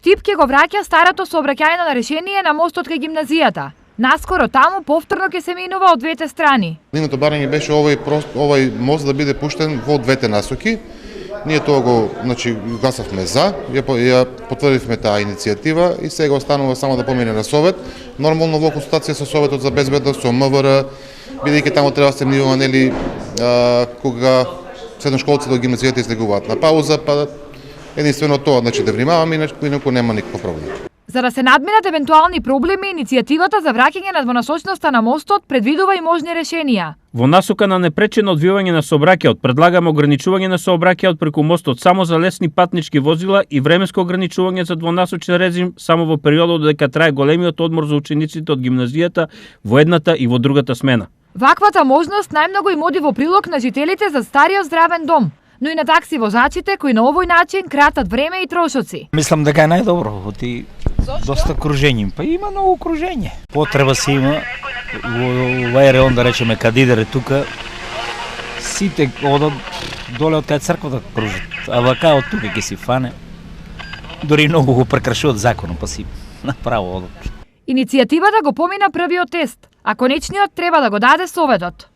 Штип ќе го враќа старото сообраќајно решение на мостот кај гимназијата. Наскоро таму повторно ќе се минува од двете страни. Нивното барање беше овој мост да биде пуштен во двете насоки. Ние тоа го, гласавме за, ја потврдивме таа иницијатива и сега останува само да помине на совет. Нормално во консултација со Советот за безбедност, со МВР, бидејќи таму треба да се внимава, кога средношколците од гимназијата излегуваат на пауза, па единствено тоа, да внимаваме, инаку нема никаков проблем. За да се надминат евентуални проблеми, иницијативата за враќање на двонасочноста на мостот предвидува и можни решенија. Во насока на непречено одвивање на сообраќајот предлагаме ограничување на сообраќајот преку мостот само за лесни патнички возила и временско ограничување за двонасочен режим само во периодот додека трае големиот одмор за учениците од гимназијата во едната и во другата смена. Ваквата можност најмногу им оди во прилог на жителите за стариот здравен дом, но и на такси возачите кои на овој начин кратат време и трошоци. Мислам дека е најдобро, оти доста кружењи, па има многу кружење. Потреба се има во район, да речеме, кадидере тука, сите одат доле од кај црквата кружат, а вака од тука ќе си фане. Дори многу го прекрашуваат законот, па си направо одат. Иницијативата го помина првиот тест, а конечниот треба да го даде Советот.